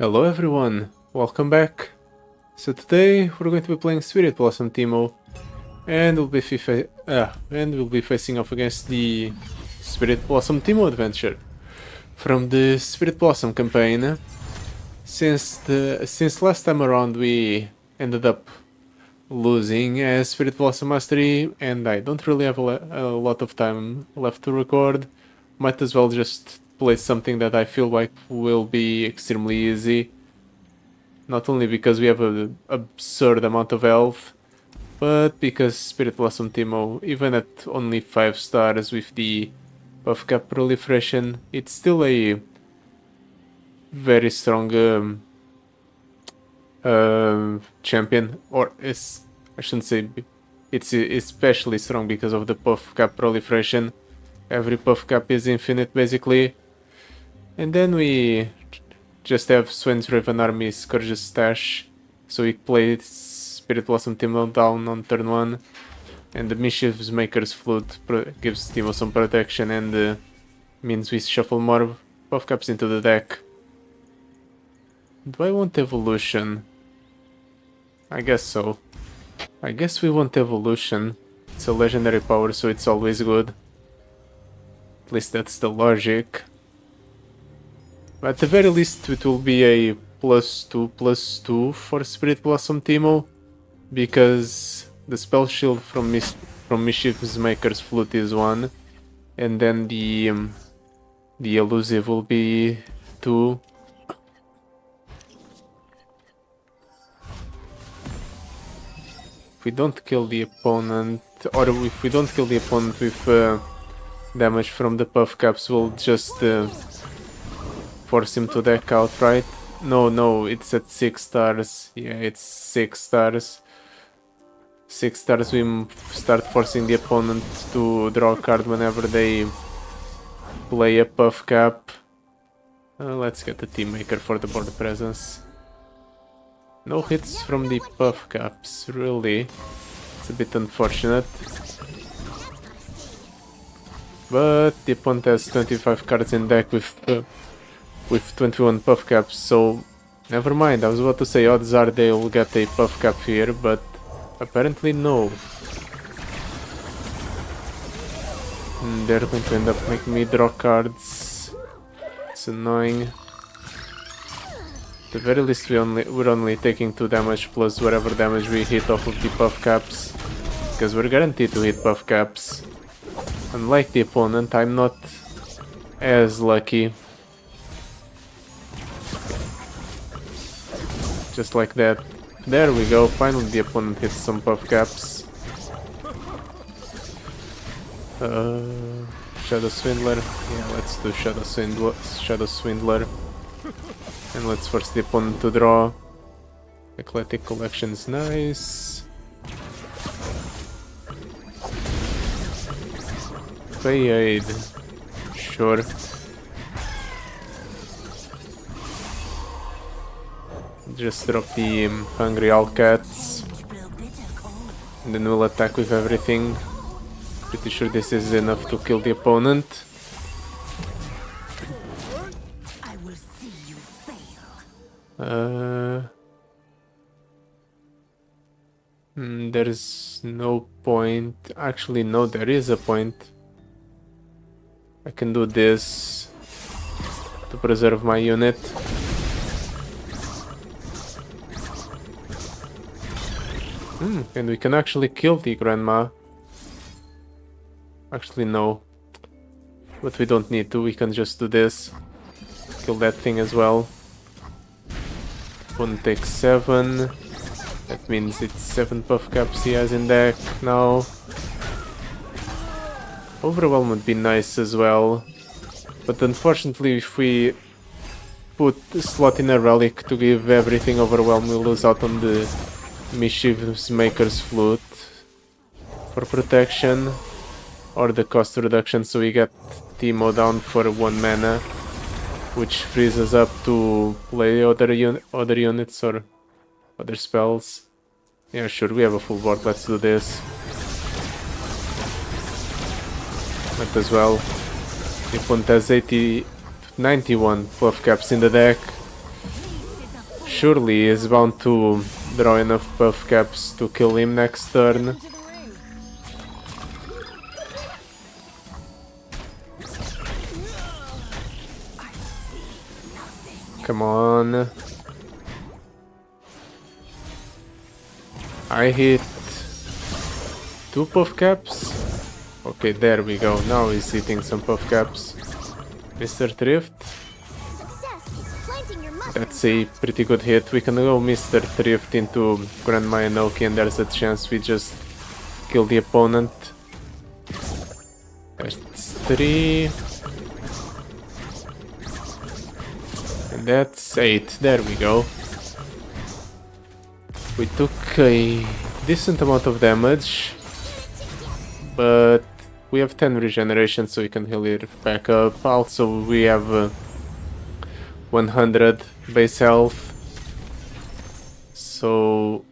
Hello everyone, welcome back. So today we're going to be playing Spirit Blossom Teemo, and we'll be facing off against the Spirit Blossom Teemo adventure from the Spirit Blossom campaign. Since last time around we ended up losing as Spirit Blossom Mastery, and I don't really have a lot of time left to record. Might as well just play something that I feel like will be extremely easy. Not only because we have an absurd amount of health, but because Spirit Blossom Teemo, even at only 5 stars with the buff cap proliferation, it's still a very strong champion. Or I shouldn't say it's especially strong because of the buff cap proliferation. Every buff cap is infinite basically. And then we just have Swain's Raven Army Scourge's Stash, so we play Spirit Blossom Teemo down on turn 1, and the Mischief's Maker's Flute gives Teemo some protection and means we shuffle more buff caps into the deck. Do I want Evolution? I guess so. I guess we want Evolution. It's a legendary power, so it's always good. At least that's the logic. At the very least it will be a +2/+2 for Spirit Blossom Teemo, because the spell shield from Mischief's Maker's Flute is 1, and then the elusive will be 2. If we don't kill the opponent, or if we don't kill the opponent with damage from the buff caps, we'll just force him to deck outright. No, it's at 6 stars. Yeah, it's 6 stars. 6 stars, we start forcing the opponent to draw a card whenever they play a buff cap. Let's get the Team Maker for the board presence. No hits from the buff caps, really. It's a bit unfortunate. But the opponent has 25 cards in deck with 21 buff caps, so never mind. I was about to say odds are they'll get a buff cap here, but apparently no. They're going to end up making me draw cards. It's annoying. At the very least we're only taking 2 damage plus whatever damage we hit off of the buff caps, because we're guaranteed to hit buff caps. Unlike the opponent, I'm not as lucky. Just like that. There we go, finally the opponent hits some buff caps. Shadow Swindler. Yeah, let's do Shadow Swindler. And let's force the opponent to draw. Eclectic Collection's nice. Pay aid. Sure. Just drop the Hungry Owlcats, and then we'll attack with everything. Pretty sure this is enough to kill the opponent. I will see you fail. There's no point. Actually, no, there is a point. I can do this to preserve my unit. And we can actually kill the grandma. Actually, no. But we don't need to, we can just do this. Kill that thing as well. One takes 7. That means it's 7 buff caps he has in deck now. Overwhelm would be nice as well. But unfortunately, if we put a slot in a relic to give everything overwhelm, we'll lose out on the Mischief's Maker's Flute for protection, or the cost reduction, so we get Teemo down for 1 mana, which frees us up to play other units or other spells. Yeah, sure, we have a full board, let's do this. Might as well. The opponent has 91 buff caps in the deck. Surely he's bound to draw enough buff caps to kill him next turn. Into the ring. Come on. I hit 2 puff caps. Okay, there we go. Now he's hitting some puff caps. Mr. Thrift. Success is planting your mushrooms. That's a pretty good hit. We can go Mr. Thrift into Grandma Enoki and there's a chance we just kill the opponent. That's 3. And that's 8. There we go. We took a decent amount of damage, but we have 10 regeneration, so we can heal it back up. Also, we have 100 base health, so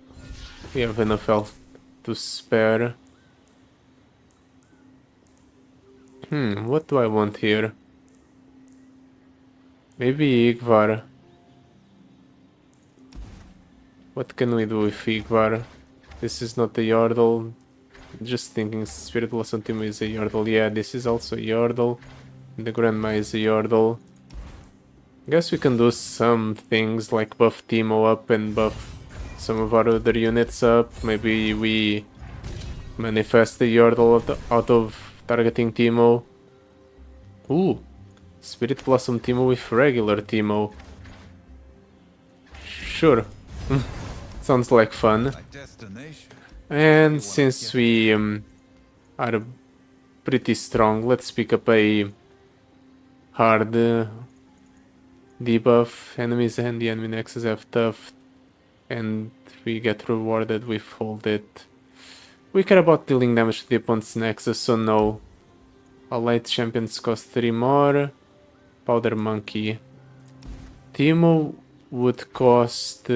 we have enough health to spare. What do I want here? Maybe Igvar. What can we do with Igvar? This is not a Yordle. Just thinking Spirit Blossom Teemo is a Yordle. Yeah, this is also a Yordle. The Grandma is a Yordle. Guess we can do some things like buff Teemo up and buff some of our other units up. Maybe we manifest the Yordle out of targeting Teemo. Ooh! Spirit Blossom Teemo with regular Teemo. Sure. Sounds like fun. And since we are pretty strong, let's pick up a hard debuff. Enemies and the enemy nexus have tough, and we get rewarded with hold it. We care about dealing damage to the opponent's nexus, so no. Allied champions cost 3 more. Powder Monkey. Teemo would cost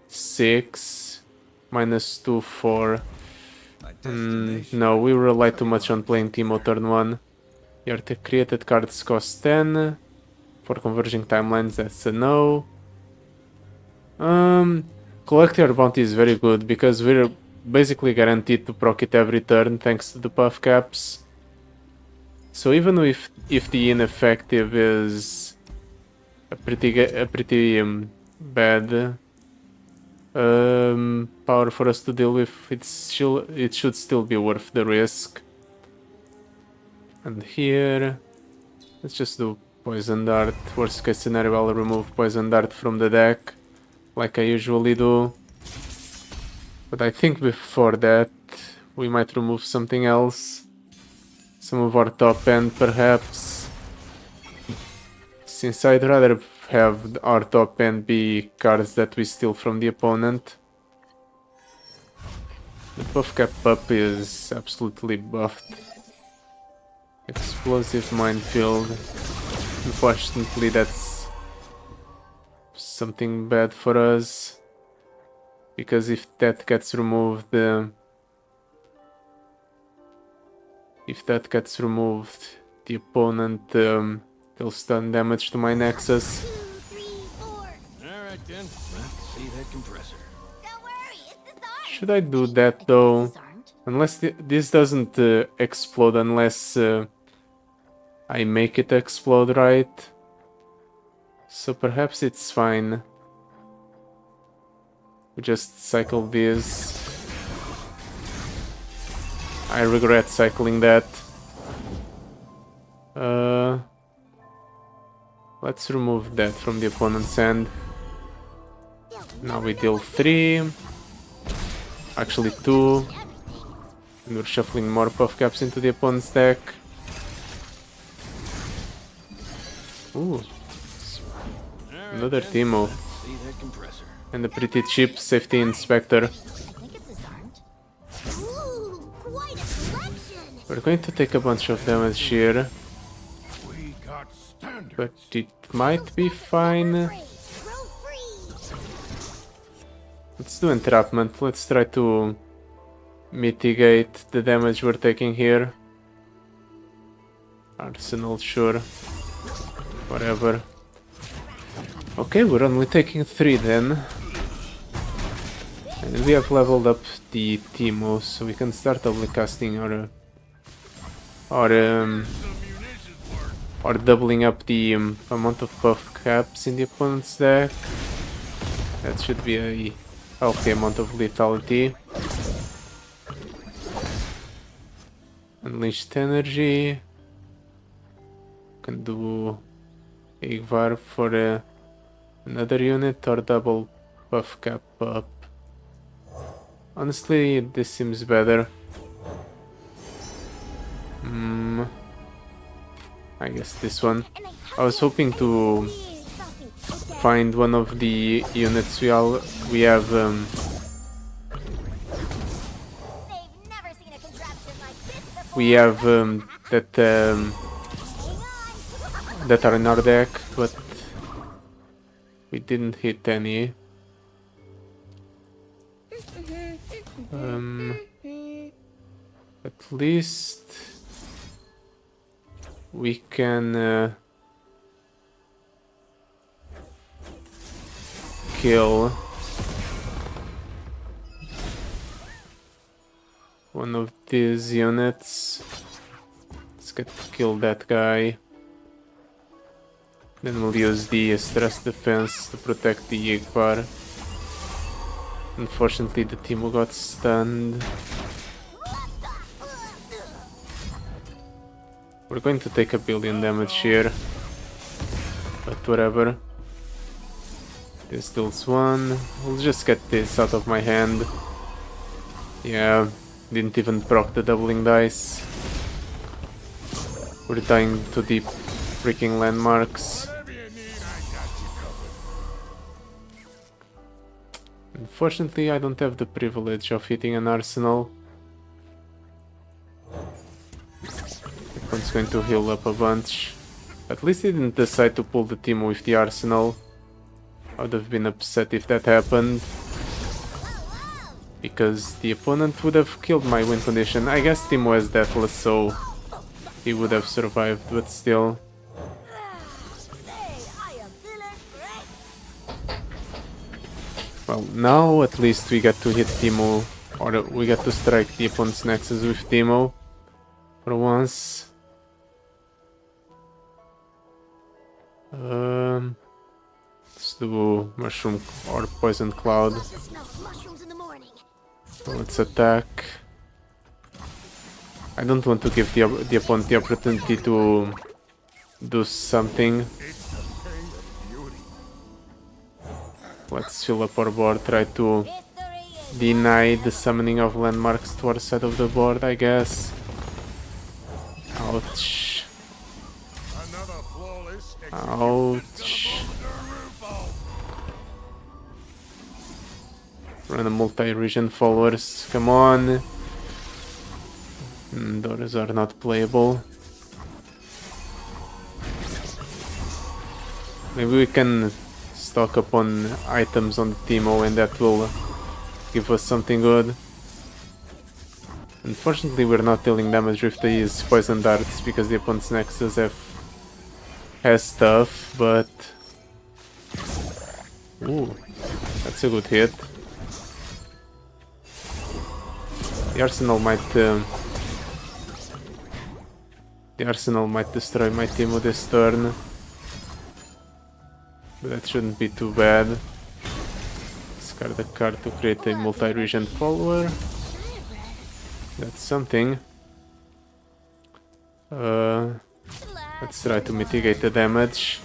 6. Minus 2, 4. No, we rely too much on playing Teemo turn 1. Your created cards cost 10. For converging timelines, that's a no. Collect your bounty is very good because we're basically guaranteed to proc it every turn thanks to the buff caps. So even if the ineffective is a pretty bad power for us to deal with, it should still be worth the risk. And here, let's just do Poison Dart. Worst case scenario, I'll remove Poison Dart from the deck, like I usually do. But I think before that, we might remove something else. Some of our top end, perhaps. Since I'd rather have our top end be cards that we steal from the opponent. The buff cap up is absolutely buffed. Explosive Minefield. Unfortunately, that's something bad for us. Because if that gets removed, the opponent will stun damage to my Nexus. 2, 3, 4. Alright then, let's see that compressor. Don't worry, it's disarmed. Should I do that though? Disarmed. Unless this doesn't explode, unless I make it explode, right? So perhaps it's fine. We just cycle this. I regret cycling that. Let's remove that from the opponent's hand. Now we deal 3. Actually 2. And we're shuffling more puff caps into the opponent's deck. Ooh. Another Teemo. See that compressor. And a pretty cheap safety inspector. I think it's disarmed. Ooh, quite a collection. We're going to take a bunch of damage here. We got standards. But it might be fine. Free. Throw free. Let's do entrapment. Let's try to mitigate the damage we're taking here. Arsenal, sure. Whatever. Okay, we're only taking 3 then. And we have leveled up the Teemo, so we can start doubly casting or doubling up the amount of buff caps in the opponent's deck. That should be a healthy amount of lethality. Unleashed energy. Can do Igvar for another unit or double buff cap up. Honestly, this seems better. I guess this one. I was hoping to find one of the units we have. They've never seen a contraption like this before. We have that Hang on. that are in our deck, but we didn't hit any. At least we can kill one of these units. Let's kill that guy. Then we'll use the stress defense to protect the Igvar. Unfortunately, the Teemo got stunned. We're going to take 1 billion damage here, but whatever. This deals 1. We'll just get this out of my hand. Yeah, didn't even proc the doubling dice. We're dying to the freaking landmarks. Unfortunately, I don't have the privilege of hitting an arsenal. One's going to heal up a bunch. At least he didn't decide to pull the Teemo with the arsenal. I would have been upset if that happened, because the opponent would have killed my win condition. I guess Teemo is deathless, so he would have survived, but still. Well, now at least we get to hit Teemo, or we get to strike the opponent's nexus with Teemo for once. Let's do mushroom or poison cloud. So let's attack. I don't want to give the opponent the opportunity to do something. Let's fill up our board, try to deny the summoning of landmarks to our side of the board, I guess. Ouch. Ouch. Run a multi-region followers, come on. Those are not playable. Maybe we can stock up on items on the Teemo and that will give us something good. Unfortunately, we're not dealing damage with these poison darts because the opponent's nexus has stuff, but ooh, that's a good hit. The arsenal might destroy my Teemo this turn, but that shouldn't be too bad. Discard a card to create a multi-region follower. That's something. Let's try to mitigate the damage.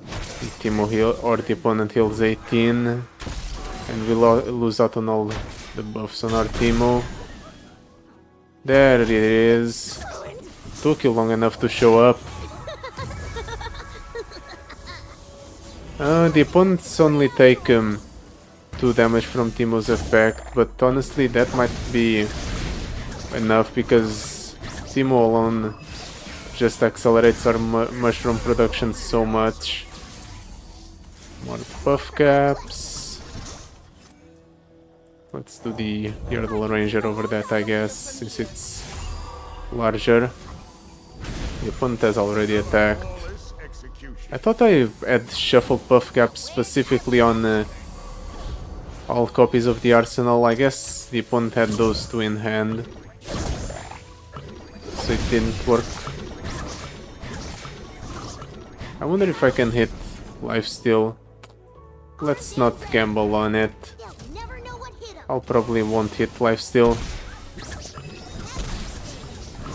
The Teemo heal, or the opponent heals 18, and we lose out on all the buffs on our Teemo. There it is. Took you long enough to show up. The opponents only take 2 damage from Teemo's effect, but honestly that might be enough because Teemo alone just accelerates our mushroom production so much. More buff caps. Let's do the Yordle Ranger over that, I guess, since it's larger. The opponent has already attacked. I thought I had shuffled buff caps specifically on all copies of the arsenal. I guess the opponent had those two in hand, so it didn't work. I wonder if I can hit lifesteal. Let's not gamble on it. They'll never know what hit 'em. I'll probably won't hit lifesteal.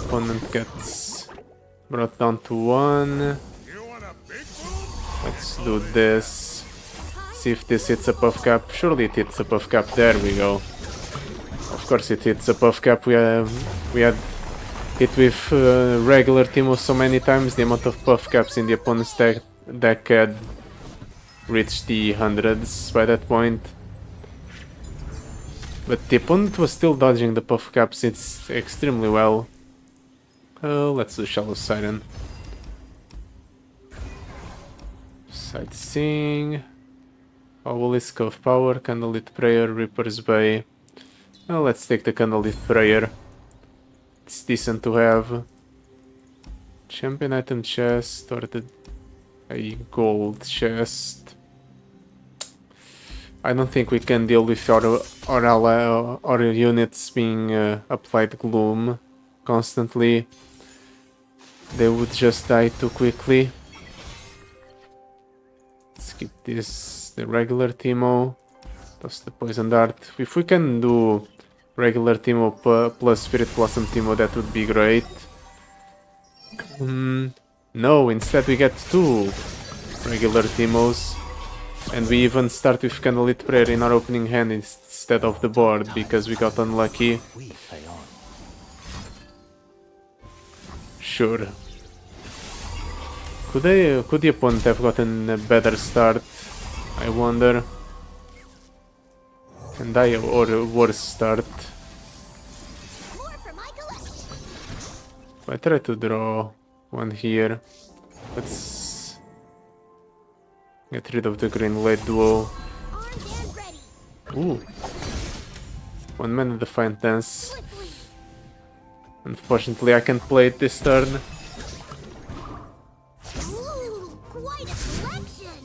Opponent gets brought down to 1. Let's do this. See if this hits a buff cap. Surely it hits a buff cap. There we go. Of course it hits a buff cap. We had hit with regular Teemo so many times. The amount of buff caps in the opponent's deck had reached the hundreds by that point. But the opponent was still dodging the buff caps extremely well. Let's do Shallow Siren. Sightseeing. Obelisk of Power, Candlelit Prayer, Reaper's Bay. Well, let's take the Candlelit Prayer. It's decent to have. Champion item chest or a gold chest. I don't think we can deal with our units being applied gloom constantly. They would just die too quickly. Skip this, the regular Teemo. Toss the poison dart. If we can do regular Teemo plus Spirit Blossom Teemo, that would be great. No, instead we get 2 regular Teemos. And we even start with Candlelit Prayer in our opening hand instead of the board because we got unlucky. Sure. Could the opponent have gotten a better start? I wonder. And I or a worse start. More for my collection. I try to draw one here. Let's get rid of the green light duo. Armed and ready. Ooh. 1 mana Defiant Dance. Swiftly. Unfortunately, I can't play it this turn. Ooh, quite a collection.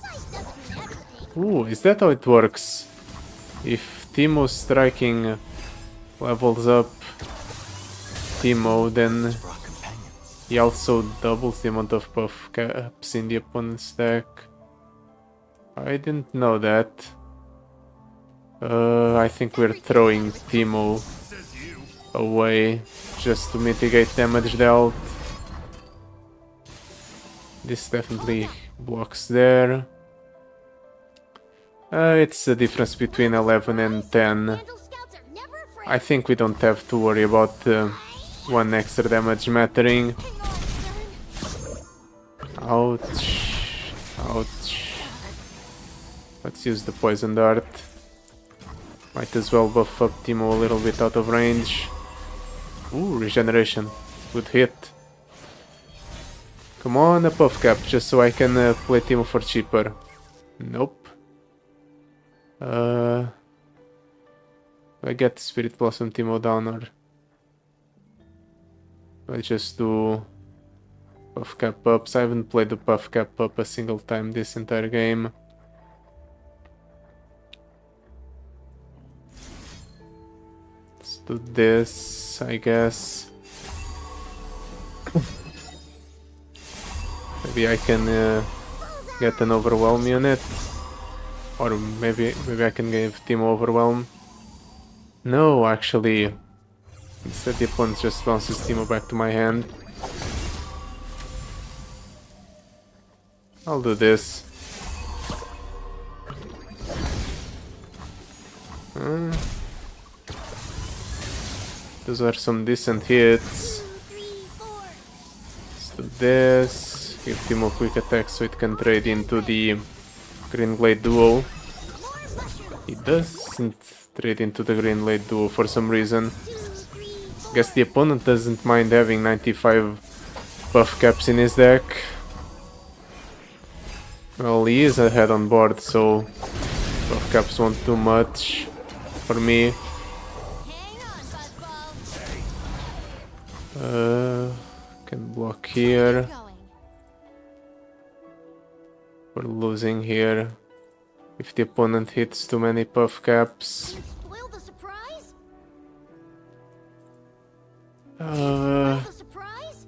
Size doesn't mean everything. Ooh, is that how it works? If Teemo's striking levels up Teemo, then he also doubles the amount of buff caps in the opponent's deck. I didn't know that. I think we're throwing Teemo away just to mitigate damage dealt. This definitely blocks there. It's the difference between 11 and 10. Vandal scouts are never afraid. I think we don't have to worry about 1 extra damage mattering. Hang on, son. Ouch. Ouch. Let's use the poison dart. Might as well buff up Teemo a little bit out of range. Ooh, regeneration. Good hit. Come on, a buff cap, just so I can play Teemo for cheaper. Nope. I get Spirit Blossom Teemo down, or I just do buff cap ups. I haven't played the buff cap up a single time this entire game. Let's do this, I guess. Maybe I can get an overwhelm unit. Or maybe I can give Teemo overwhelm. No, actually. Instead the opponent just bounces Teemo back to my hand. I'll do this. Those are some decent hits. 2, 3, 4. Let's do this. Give Teemo quick attack so it can trade into the Green Glade duo. More mushrooms. It doesn't trade into the Green Glade duo for some reason. 2, 3, 4. Guess the opponent doesn't mind having 95 buff caps in his deck. Well, he is ahead on board, so buff caps won't do much for me. Hang on, Buzzball. Can block here. Going. We're losing here. if the opponent hits too many puff caps. You spoil the surprise? Uh, The surprise?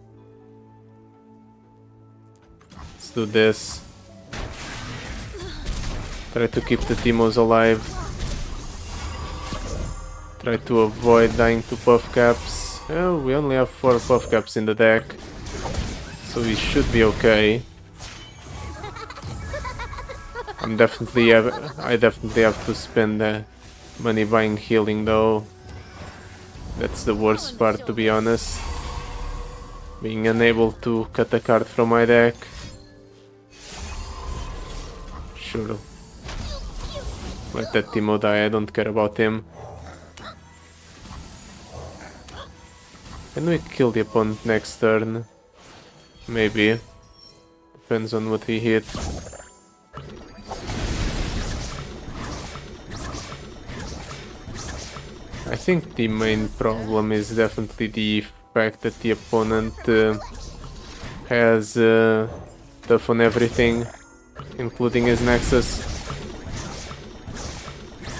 let's do this. Try to keep the Teemos alive. Try to avoid dying to puff caps. Oh, we only have 4 puff caps in the deck, so we should be okay. I definitely have to spend money buying healing though. That's the worst part, to be honest. Being unable to cut a card from my deck. Sure. Let that Teemo die, I don't care about him. Can we kill the opponent next turn? Maybe. Depends on what he hit. I think the main problem is definitely the fact that the opponent has stuff on everything, including his Nexus.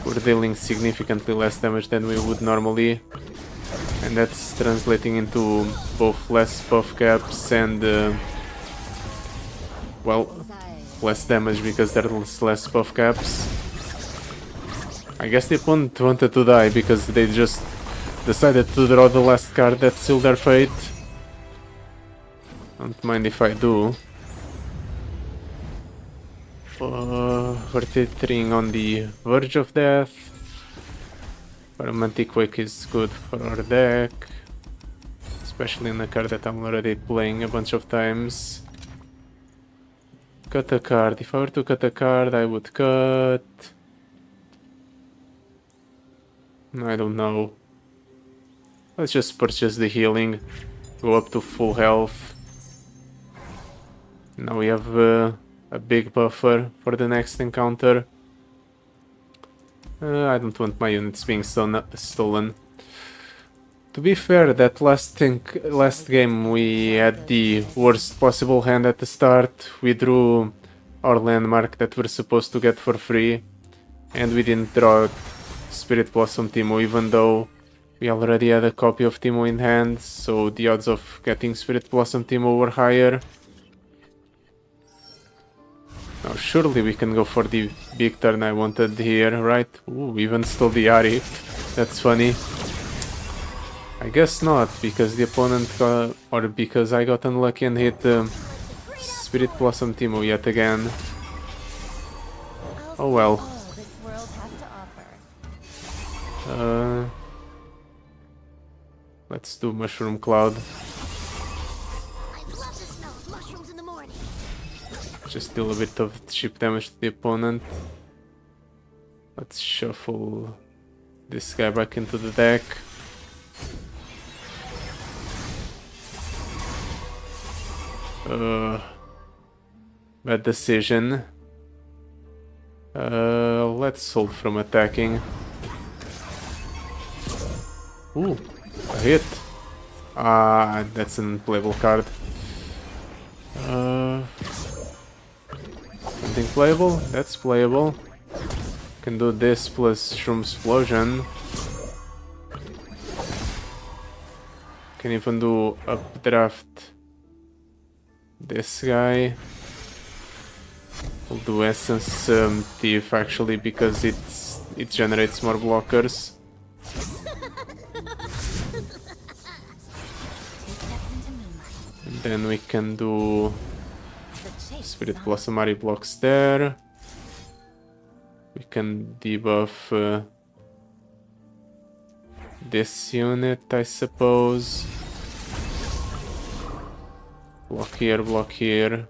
We're dealing significantly less damage than we would normally, and that's translating into both less buff caps and, well, less damage because there's less buff caps. I guess the opponent wanted to die because they just decided to draw the last card that sealed their fate. Don't mind if I do. We're teetering on the verge of death. Romantic Wake is good for our deck, especially in a card that I'm already playing a bunch of times. Cut a card. If I were to cut a card, I would cut... I don't know. Let's just purchase the healing. Go up to full health. Now we have a big buffer for the next encounter. I don't want my units being stolen. To be fair, that last game we had the worst possible hand at the start. We drew our landmark that we're supposed to get for free, and we didn't draw Spirit Blossom Teemo, even though we already had a copy of Teemo in hand, so the odds of getting Spirit Blossom Teemo were higher. Now surely we can go for the big turn I wanted here, right? Ooh, even stole the Ahri. That's funny. I guess not, because the opponent got, or because I got unlucky and hit Spirit Blossom Teemo yet again. Oh well. This world has to offer. Let's do Mushroom Cloud. I love the smell of mushrooms in the morning. Just deal a bit of cheap damage to the opponent. Let's shuffle this guy back into the deck. Bad decision. Let's hold from attacking. Ooh, a hit. Ah, that's an unplayable card. Something playable? That's playable. Can do this plus Shroom Explosion. Can even do updraft this guy. We'll do Essence Thief actually because it generates more blockers. And then we can do Spirit Blossom Ahri blocks there. We can debuff this unit, I suppose. Block here.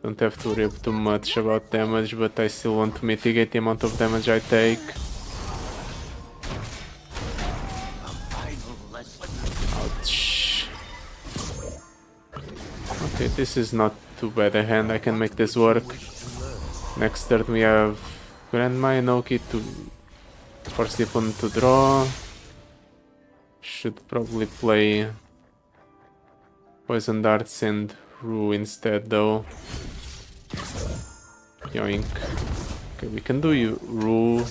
Don't have to worry too much about damage, but I still want to mitigate the amount of damage I take. Ouch. Okay, this is not too bad a hand, I can make this work. Next turn we have Grandma Inoki to force the opponent to draw. Should probably play Poison Darts and Rue instead though. Yoink. Okay, we can do Ru,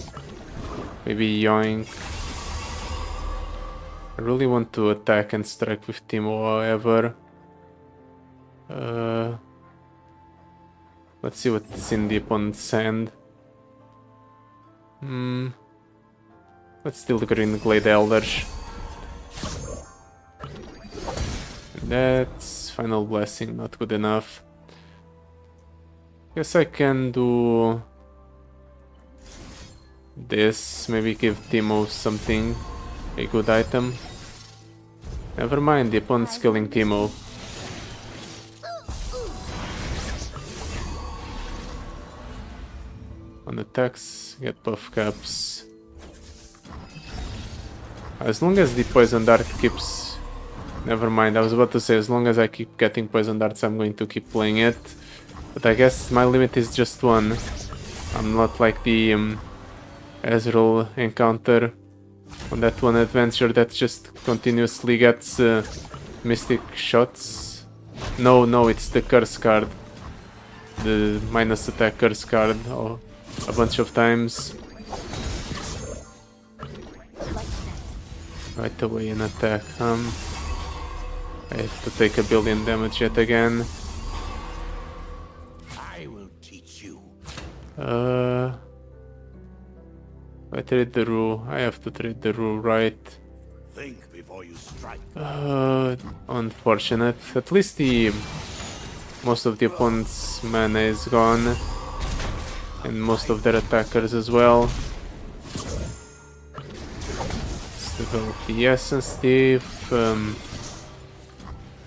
maybe Yoink. I really want to attack and strike with Teemo, however. Let's see what's in the opponent's hand. Let's steal the Green Glade Elders. That's Final Blessing, not good enough. Guess I can do this, maybe give Teemo something, a good item. Never mind, the opponent's killing Teemo. On attacks, get buff caps. As long as the poison dart keeps... Never mind, I was about to say, as long as I keep getting poison darts, I'm going to keep playing it. But I guess my limit is just one. I'm not like the Ezreal encounter on that one adventure that just continuously gets mystic shots. No, it's the curse card. The minus attack curse card a bunch of times. Right away an attack, I have to take 1 billion damage yet again. I will teach you. I trade the Ru. I have to trade the Ru, right? Think before you strike. Unfortunate. At least most of the opponent's mana is gone. And most of their attackers as well. Let's develop the essence thief.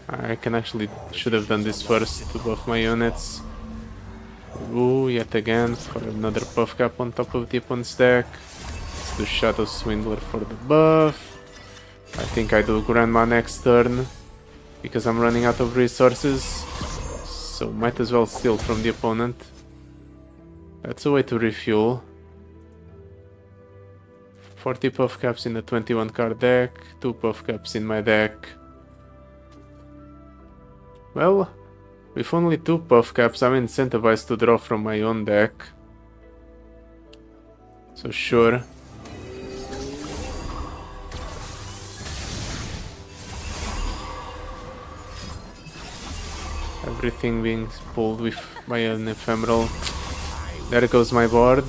I can actually should have done this first to buff my units. Ooh, yet again for another buff cap on top of the opponent's deck. Let's do Shadow Swindler for the buff. I think I do Grandma next turn because I'm running out of resources. So might as well steal from the opponent. That's a way to refuel. 40 buff caps in the 21 card deck, 2 buff caps in my deck. Well, with only 2 buff caps, I'm incentivized to draw from my own deck. So sure. Everything being pulled with my own ephemeral. There goes my board.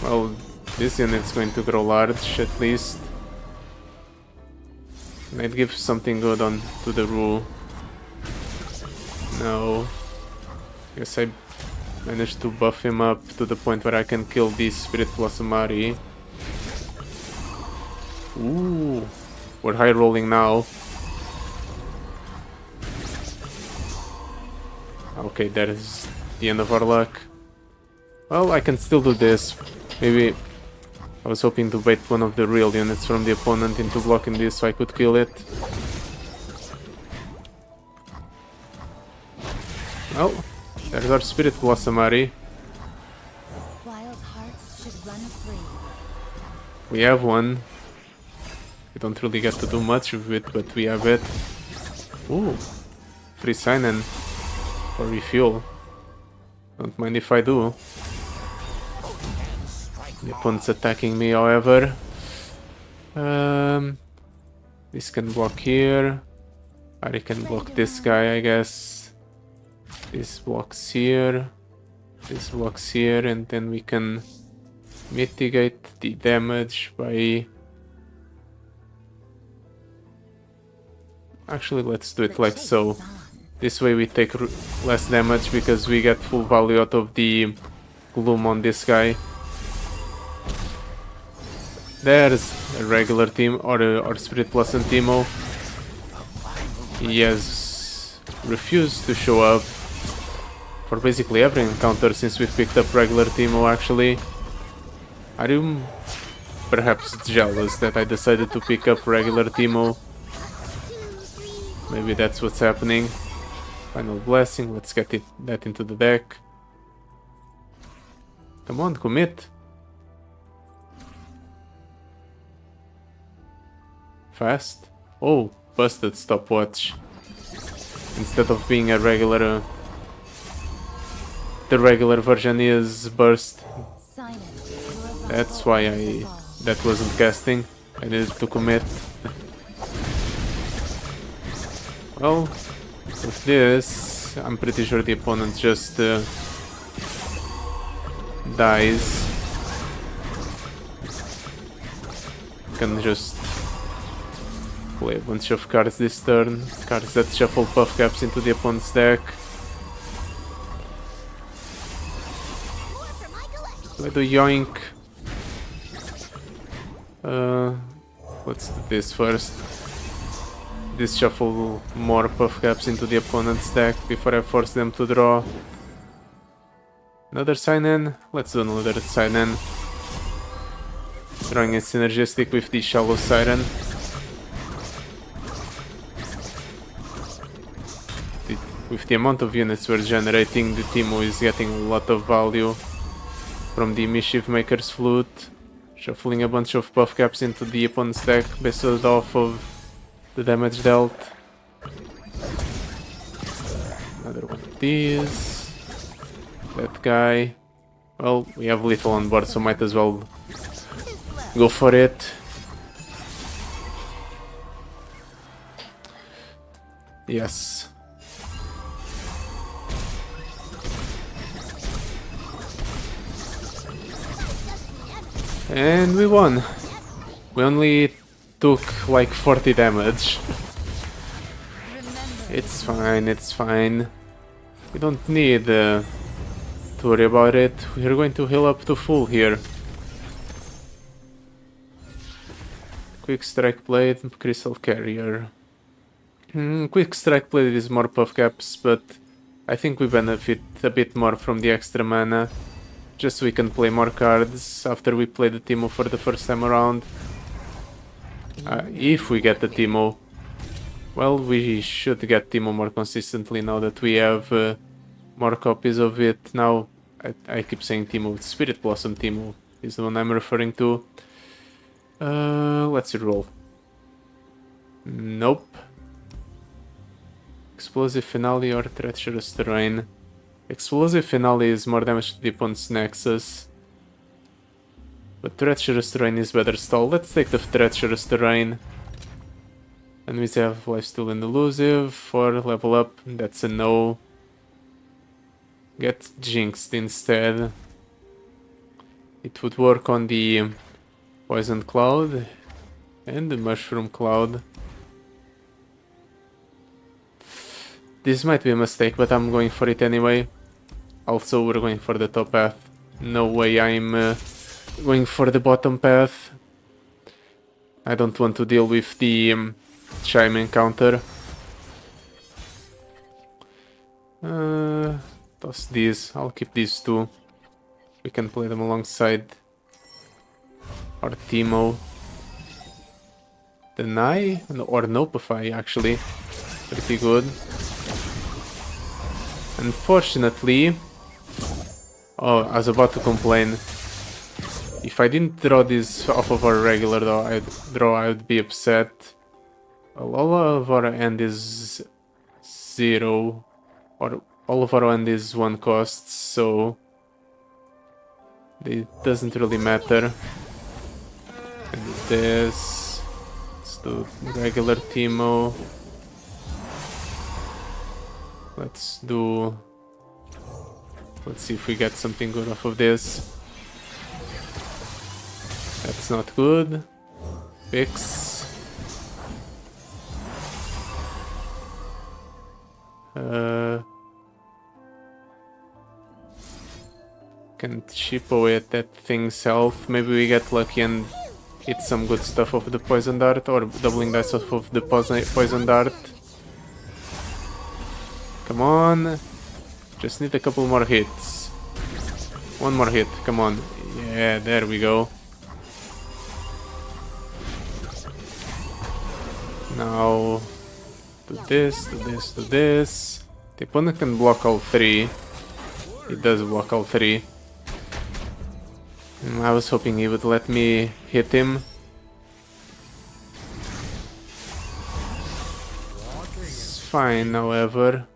Well, this unit's going to grow large at least. Might give something good on to the Ru. No. Guess I managed to buff him up to the point where I can kill this Spirit Blossom Ahri. Ooh, we're high rolling now. Okay, that is the end of our luck. Well, I can still do this. Maybe I was hoping to bait one of the real units from the opponent into blocking this so I could kill it. Well, there's our Spirit Blossom Ahri. Wild hearts should run free. We have one. We don't really get to do much with it, but we have it. Ooh, free sign-in for refuel. Don't mind if I do. The opponent's attacking me, however. This can block here. Ahri can block this guy, I guess. This blocks here. This blocks here, and then we can mitigate the damage by... Actually, let's do it like so. This way we take less damage because we get full value out of the gloom on this guy. There's a regular team or Spirit Blossom Teemo. He has refused to show up for basically every encounter since we picked up regular Teemo actually. Are you perhaps jealous that I decided to pick up regular Teemo? Maybe that's what's happening. Final Blessing, let's get that into the deck. Come on, commit. Fast. Oh, busted stopwatch. instead of being a regular. The regular version is burst. That's why that wasn't casting. I needed to commit. Well, with this, I'm pretty sure the opponent just dies. Can just play a bunch of cards this turn. Cards that shuffle buff caps into the opponent's deck. Play the yoink. Let's do this first. This shuffle more puff caps into the opponent's deck before I force them to draw. Another sign in. Let's do another sign in. Drawing is synergistic with the shallow siren. With the amount of units we're generating, the Teemo is getting a lot of value from the Mischief Maker's Flute. Shuffling a bunch of buff caps into the opponent's deck based off of the damage dealt. Another one of these. That guy. Well, we have little on board, so might as well go for it. Yes. And we won. We only took like 40 damage. It's fine, it's fine. We don't need to worry about it. We're going to heal up to full here. Quick Strike Blade, Crystal Carrier. Quick Strike Blade is more puff caps, but I think we benefit a bit more from the extra mana. Just so we can play more cards after we play the Teemo for the first time around. If we get the Teemo. Well, we should get Teemo more consistently now that we have more copies of it. Now, I keep saying Teemo. Spirit Blossom Teemo is the one I'm referring to. Let's roll. Nope. Explosive Finale or Treacherous Terrain. Explosive Finale is more damage to the opponent's Nexus. But Treacherous Terrain is better stall. Let's take the Treacherous Terrain. And we have Lifesteal and Elusive for level up. That's a no. Get Jinxed instead. It would work on the Poison Cloud and the Mushroom Cloud. This might be a mistake, but I'm going for it anyway. Also, we're going for the top path. No way I'm going for the bottom path. I don't want to deal with the Chime encounter. Toss these. I'll keep these two. We can play them alongside our Teemo. Deny? Or Nopeify, actually. Pretty good. Unfortunately... Oh, I was about to complain. If I didn't draw this off of our regular I would be upset. Well, all of our end is 0. Or all of our end is 1 cost, so... it doesn't really matter. And this... Let's do regular Teemo. Let's do... Let's see if we get something good off of this. That's not good. Fix. Can chip away at that thing's health. Maybe we get lucky and hit some good stuff off the Poison Dart, or doubling dice off of the Poison Dart. Come on. Just need a couple more hits. One more hit, come on. Yeah, there we go. Now, do this, do this, do this. The opponent can block all 3. It does block all 3. I was hoping he would let me hit him. It's fine, however.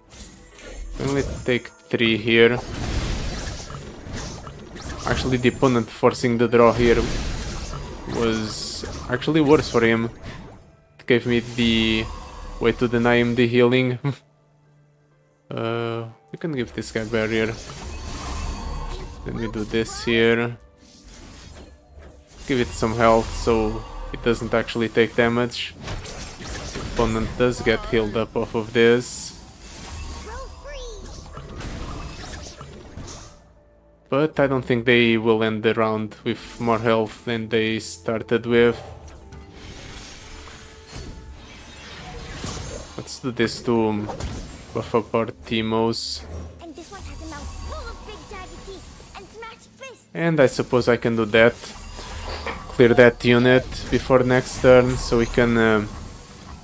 Only take 3 here. Actually, the opponent forcing the draw here was actually worse for him. It gave me the way to deny him the healing. We can give this guy barrier. Then we do this here. Give it some health so it doesn't actually take damage. The opponent does get healed up off of this. But I don't think they will end the round with more health than they started with. Let's do this to buff up our Teemos. And this one has a mouth full of big jagged teeth and smashed fists. And I suppose I can do that. Clear that unit before next turn so we can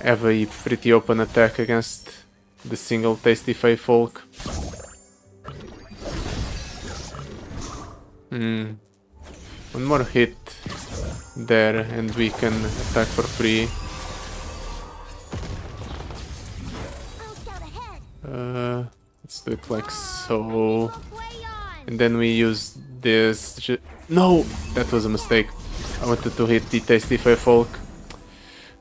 have a pretty open attack against the single Tasty Fey Folk. One more hit there and we can attack for free. I'll scout ahead. Let's do it like so. Way on. And then we use this. No! That was a mistake. I wanted to hit the Tasty Fey Folk.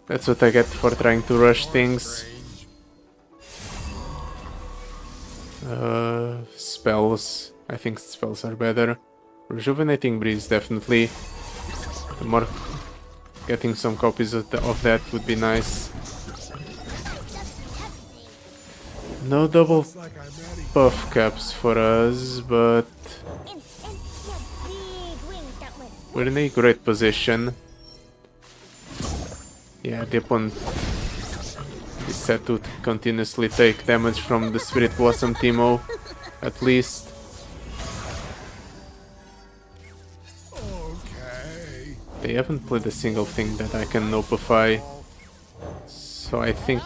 That's what I get for trying to rush things. Spells. I think spells are better. Rejuvenating Breeze, definitely. The more getting some copies of that would be nice. No double buff caps for us, but we're in a great position. Yeah, the opponent is set to continuously take damage from the Spirit Blossom Teemo, at least. They haven't played a single thing that I can Nopify, so I think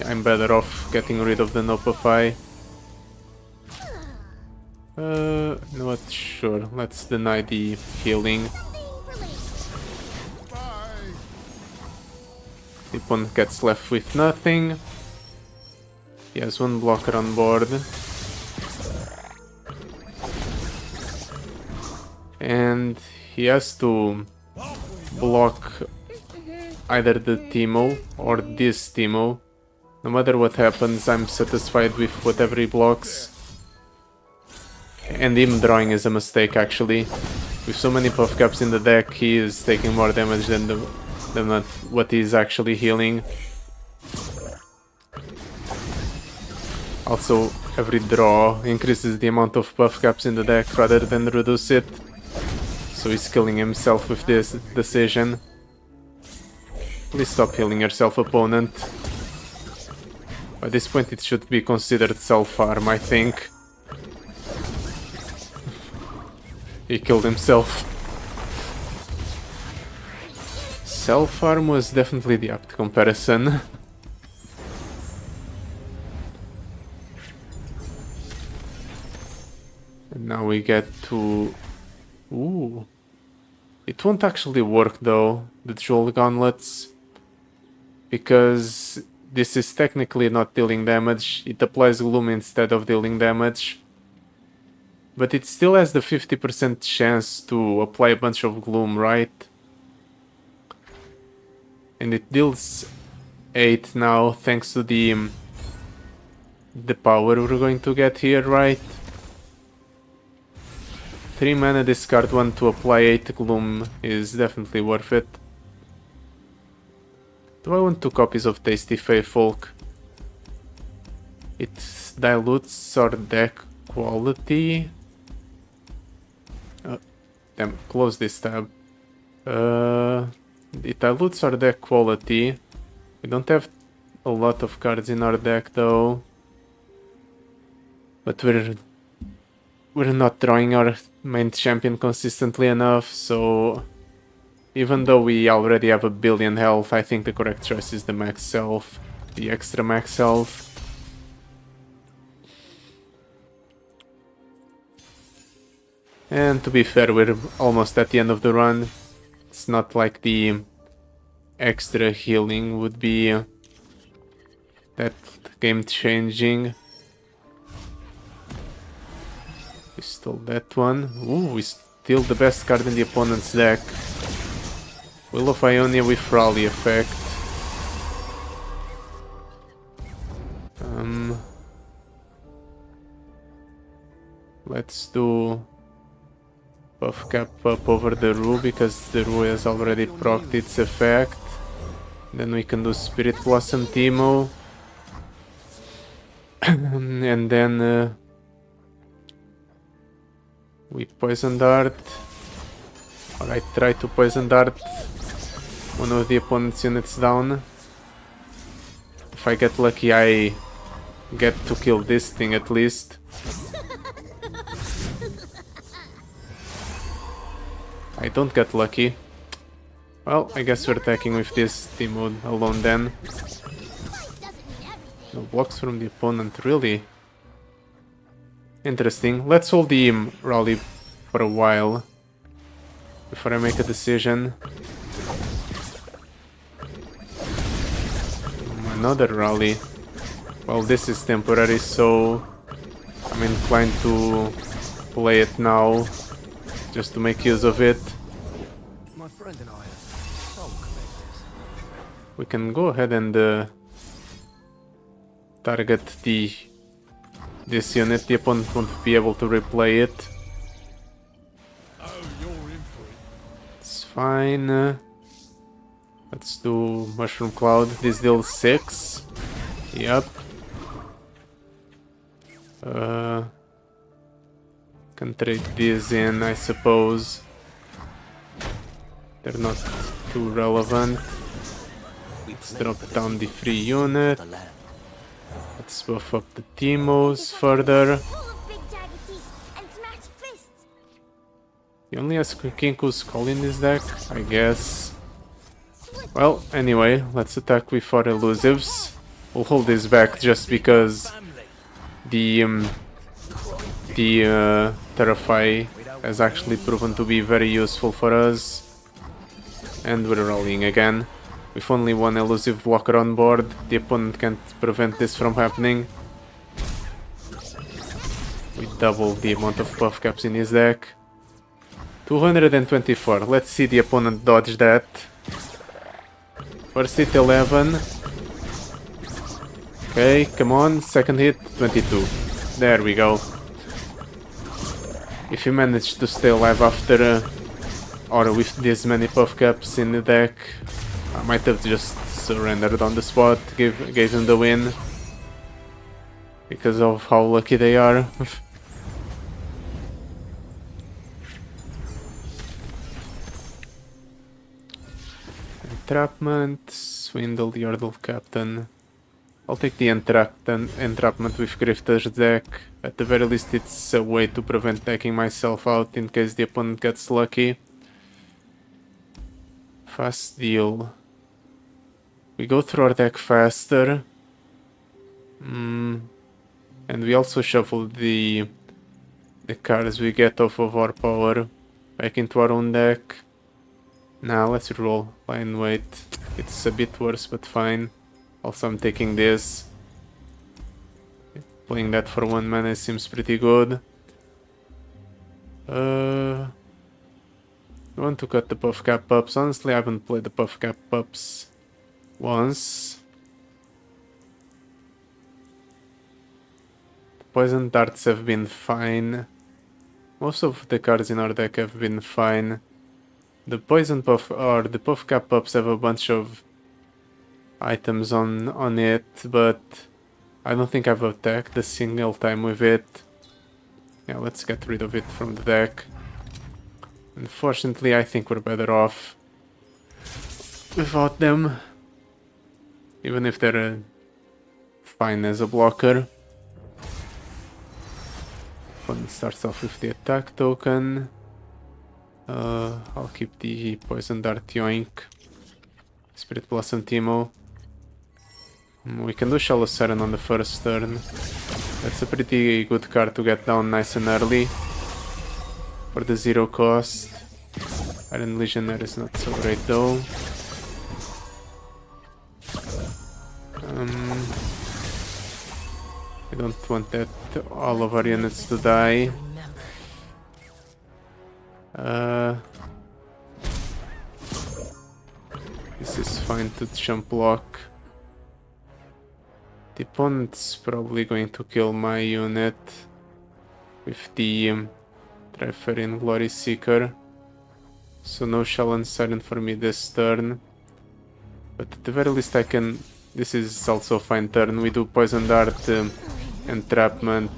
I'm better off getting rid of the Nopify. Not sure. Let's deny the healing. The opponent gets left with nothing. He has one blocker on board. And he has to block either the Teemo or this Teemo. No matter what happens, I'm satisfied with whatever he blocks. And him drawing is a mistake, actually. With so many buff caps in the deck, he is taking more damage than what he's actually healing. Also, every draw increases the amount of buff caps in the deck rather than reduce it. So he's killing himself with this decision. Please stop healing yourself, opponent. By this point it should be considered self-harm, I think. He killed himself. Self-harm was definitely the apt comparison. And now we get to... Ooh. It won't actually work though, the Jewel Gauntlets, because this is technically not dealing damage. It applies Gloom instead of dealing damage. But it still has the 50% chance to apply a bunch of Gloom, right? And it deals 8 now, thanks to the power we're going to get here, right? 3 mana, discard 1 to apply 8 Gloom is definitely worth it. Do I want 2 copies of Tasty Fey Folk? It dilutes our deck quality. Damn, close this tab. It dilutes our deck quality. We don't have a lot of cards in our deck though. But we're not drawing our main champion consistently enough, so even though we already have a billion health, I think the correct choice is the max health, the extra max health. And to be fair, we're almost at the end of the run. It's not like the extra healing would be that game changing. We stole that one. Ooh, we steal the best card in the opponent's deck. Will of Ionia with Rally effect. Let's do buff cap up over the Ru because the Ru has already procced its effect. Then we can do Spirit Blossom Teemo. And then we Poison Dart. Or I try to Poison Dart one of the opponent's units down. If I get lucky, I get to kill this thing at least. I don't get lucky. Well, I guess we're attacking with this Teemo alone then. No blocks from the opponent, really? Interesting. Let's hold the rally for a while before I make a decision. Another rally. Well, this is temporary, so I'm inclined to play it now just to make use of it. My friend and I are soul collectors. We can go ahead and target this unit. The opponent won't be able to replay it. Oh, you're in for it. It's fine. Let's do Mushroom Cloud. This deals 6. Yep. Can trade these in, I suppose. They're not too relevant. Let's drop down the free unit. Let's buff up the Teemos further. Full of big dagger teeth and smashed fists. He only has Kinku's Skull in his deck, I guess. Well, anyway, let's attack with our elusives. We'll hold this back just because the Terrify has actually proven to be very useful for us. And we're rolling again. With only one elusive blocker on board, the opponent can't prevent this from happening. We double the amount of buff caps in his deck. 224. Let's see the opponent dodge that. First hit 11. Okay, come on. Second hit 22. There we go. If you manage to stay alive after or with this many buff caps in the deck, I might have just surrendered on the spot, gave him the win because of how lucky they are. Entrapment, swindle the Yordle Captain. I'll take the entrapment with Grifter's deck. At the very least it's a way to prevent taking myself out in case the opponent gets lucky. Fast deal. We go through our deck faster. And we also shuffle the cards we get off of our power back into our own deck. Now let's roll. Line wait. It's a bit worse, but fine. Also, I'm taking this. Playing that for 1 mana seems pretty good. I want to cut the buff cap ups. Honestly, I haven't played the buff cap ups once. Poison darts have been fine. Most of the cards in our deck have been fine. The poison buff or the buff cap ups have a bunch of items on it, but I don't think I've attacked a single time with it. Yeah, let's get rid of it from the deck. Unfortunately, I think we're better off without them, even if they're fine as a blocker. Opponent starts off with the attack token. I'll keep the Poison Dart Yoink. Spirit Blossom Teemo. We can do Shallow Siren on the first turn. That's a pretty good card to get down nice and early for the 0 cost. Iron Legionnaire is not so great though. don't want that all of our units to die. This is fine to jump block. The opponent's probably going to kill my unit with the Treferin Glory Seeker. So no Shallow Siren for me this turn. But at the very least I can... This is also a fine turn. We do Poison Dart, Entrapment,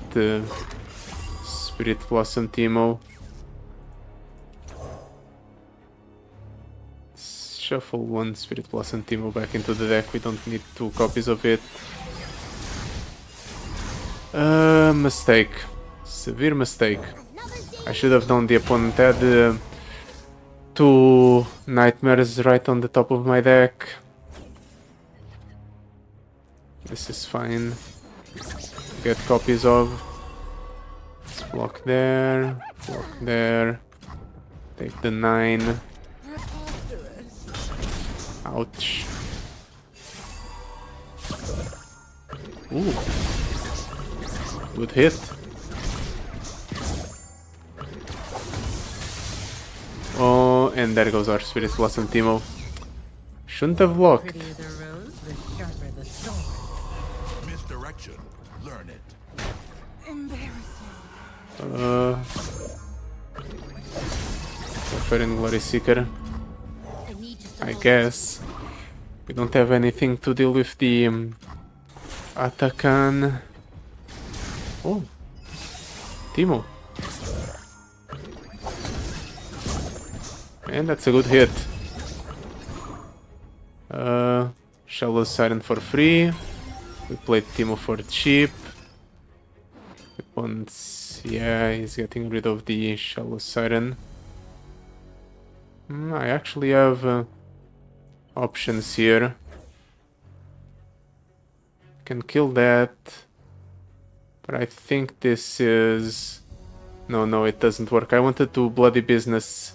Spirit Blossom Teemo. Shuffle one Spirit Blossom Teemo back into the deck. We don't need 2 copies of it. Mistake. Severe mistake. I should have known the opponent had 2 Nightmares right on the top of my deck. This is fine. Get copies of. Let's block there. Block there. Take the 9. Ouch. Ooh. Good hit. Oh, and there goes our Spirit Blossom Teemo. Shouldn't have blocked. Prettier the rose, the sharper the sword. Misdirection. Learn it. Embarrassing. Preferring Glory Seeker. I need just a I moment. guess. We don't have anything to deal with the Atakan. Oh. Teemo. And that's a good hit. Shallow Siren for free. We played Teemo for cheap. Opponents, yeah, he's getting rid of the Shallow Siren. I actually have options here. Can kill that. But I think this is... No, it doesn't work. I wanted to Bloody Business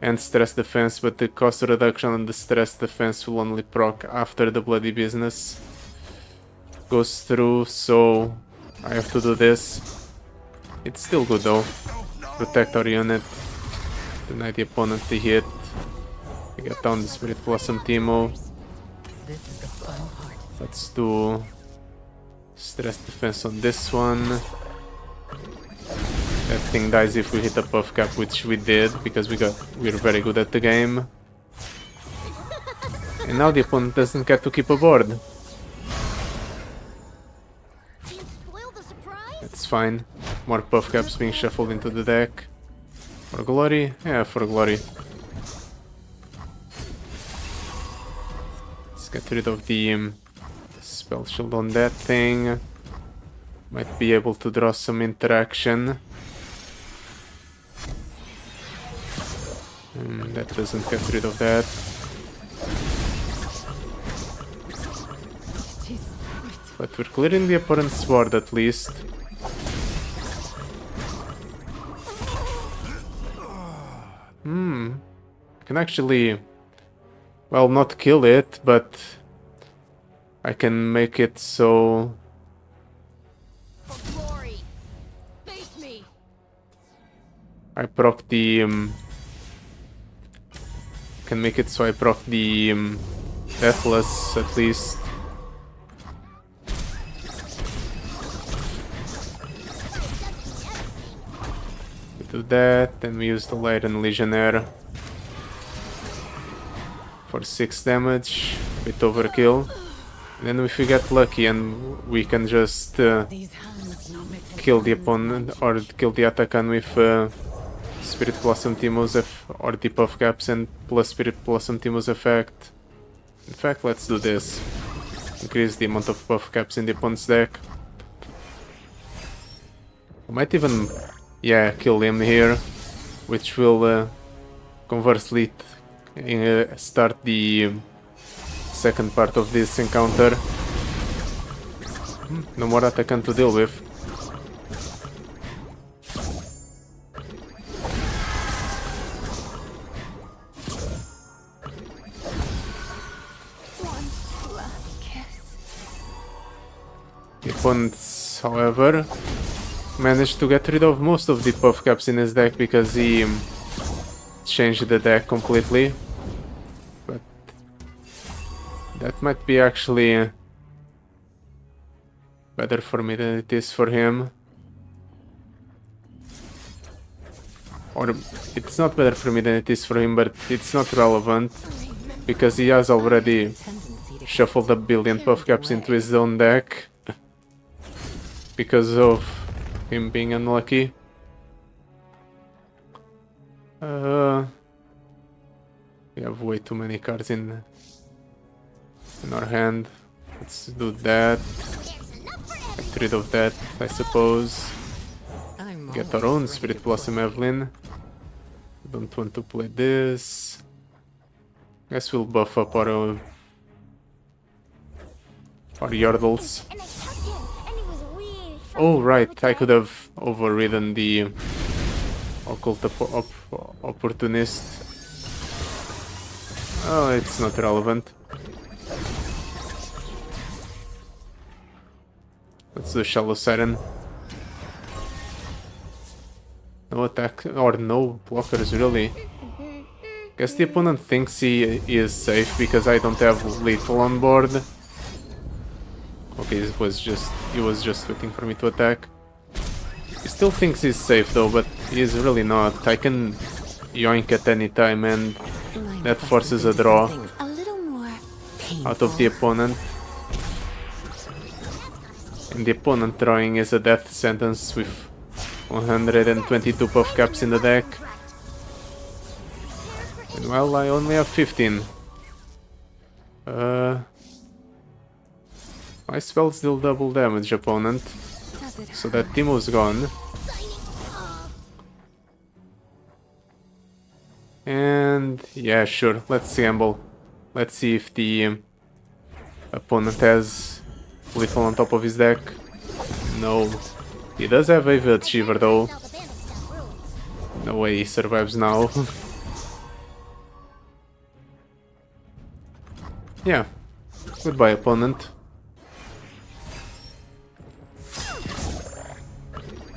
and Stress Defense, but the cost reduction on the Stress Defense will only proc after the Bloody Business goes through, so I have to do this. It's still good though. Protect our unit. Deny the opponent the hit. We get down the Spirit Blossom Teemo. This is the fun part. Let's do Stress Defense on this one. That thing dies if we hit a buff cap, which we did, because we're very good at the game. And now the opponent doesn't get to keep a board. Can't spoil the surprise. That's fine. More buff caps being shuffled into the deck. For glory? Yeah, for glory. Let's get rid of the spell shield on that thing. Might be able to draw some interaction. That doesn't get rid of that. But we're clearing the opponent's board at least. I can actually, well, not kill it, but I can make it so... For glory. Face me. I proc the... can make it so I proc the Deathless at least. We do that, then we use the Light and Legionnaire for 6 damage with overkill. And then if we get lucky and we can just These hands know me to kill the opponent or kill the Atakan with Spirit Blossom Teemo's or the Puff Caps and plus Spirit Blossom Teemo's effect. In fact, let's do this. Increase the amount of Puff Caps in the opponent's deck. I might even, yeah, kill him here, which will conversely start the second part of this encounter. No more Atakan to deal with. One last kiss. The opponent's however, managed to get rid of most of the buff caps in his deck because he changed the deck completely. But that might be actually better for me than it is for him. Or it's not better for me than it is for him, but it's not relevant because he has already shuffled a billion buff caps into his own deck because of him being unlucky. We have way too many cards in our hand. Let's do that. Get rid of that, I suppose. Get our own Spirit Blossom Evelyn. Don't want to play this. Guess we'll buff up our Yordles. And I touched him, and he was weird. Oh right, I could have overridden the Occult Opportunist. Oh, it's not relevant. Let's do Shallow Siren. No attack, or no blockers really. Guess the opponent thinks he is safe because I don't have lethal on board. Okay, he was just waiting for me to attack. He still thinks he's safe though, but he is really not. I can yoink at any time and that forces a draw A little more painful. out of the opponent. And the opponent drawing is a death sentence with 122 buff caps in the deck. And well, I only have 15. My spells deal double damage, opponent. So that Teemo's gone. And yeah, sure, let's gamble. Let's see if the opponent has lethal on top of his deck. No. He does have a Veiled Shiver though. No way he survives now. Yeah. Goodbye, opponent.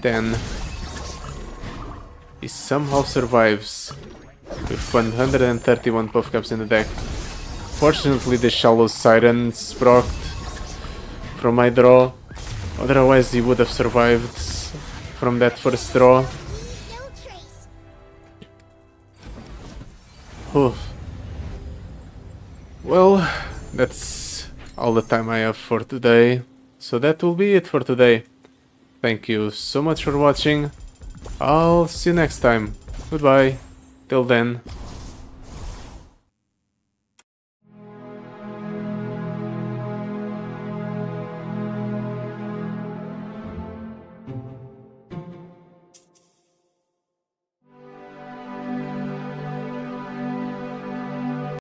Then he somehow survives with 131 buff caps in the deck. Fortunately, the Shallow Siren's procced from my draw. Otherwise, he would have survived from that first draw. No trace. Oof. Well, that's all the time I have for today. So that will be it for today. Thank you so much for watching. I'll see you next time. Goodbye. Till then.